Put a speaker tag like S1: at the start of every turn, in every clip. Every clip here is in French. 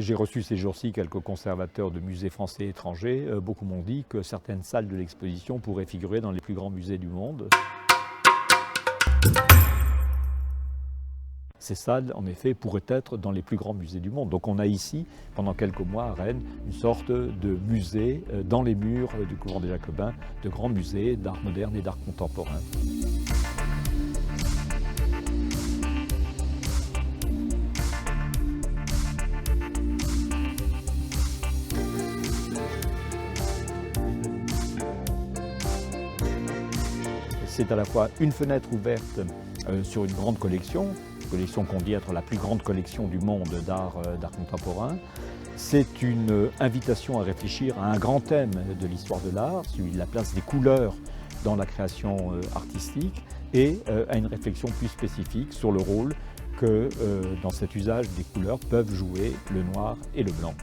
S1: J'ai reçu ces jours-ci quelques conservateurs de musées français et étrangers. Beaucoup m'ont dit que certaines salles de l'exposition pourraient figurer dans les plus grands musées du monde. Ces salles, en effet, pourraient être dans les plus grands musées du monde. Donc on a ici, pendant quelques mois à Rennes, une sorte de musée dans les murs du couvent des Jacobins, de grands musées d'art moderne et d'art contemporain. C'est à la fois une fenêtre ouverte sur une grande collection qu'on dit être la plus grande collection du monde d'art contemporain. C'est une invitation à réfléchir à un grand thème de l'histoire de l'art, celui de la place des couleurs dans la création artistique, et à une réflexion plus spécifique sur le rôle que dans cet usage des couleurs peuvent jouer le noir et le blanc.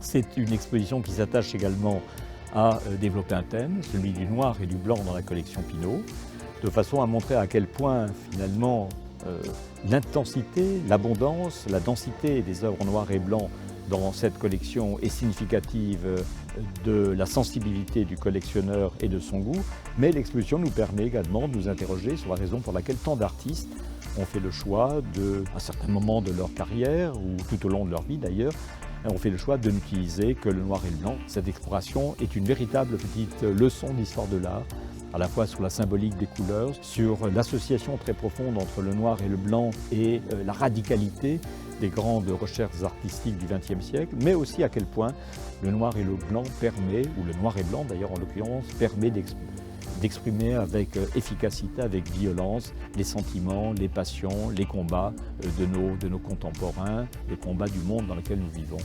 S1: C'est une exposition qui s'attache également à développer un thème, celui du noir et du blanc dans la collection Pinault, de façon à montrer à quel point finalement l'intensité, l'abondance, la densité des œuvres noires et blancs dans cette collection est significative de la sensibilité du collectionneur et de son goût, mais l'exposition nous permet également de nous interroger sur la raison pour laquelle tant d'artistes ont fait le choix, à certains moments de leur carrière, ou tout au long de leur vie d'ailleurs, on fait le choix de n'utiliser que le noir et le blanc. Cette exploration est une véritable petite leçon d'histoire de l'art, à la fois sur la symbolique des couleurs, sur l'association très profonde entre le noir et le blanc et la radicalité des grandes recherches artistiques du XXe siècle, mais aussi à quel point le noir et le blanc permet, ou le noir et blanc d'ailleurs en l'occurrence, permet d'exprimer avec efficacité, avec violence, les sentiments, les passions, les combats de nos contemporains, les combats du monde dans lequel nous vivons.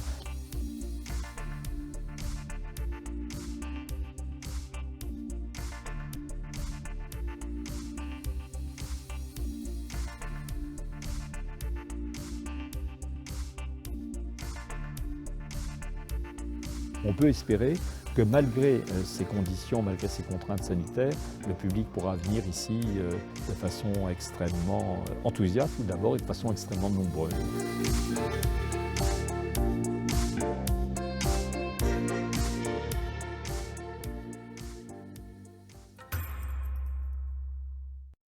S1: On peut espérer que malgré ces conditions, malgré ces contraintes sanitaires, le public pourra venir ici de façon extrêmement enthousiaste tout d'abord et de façon extrêmement nombreuse.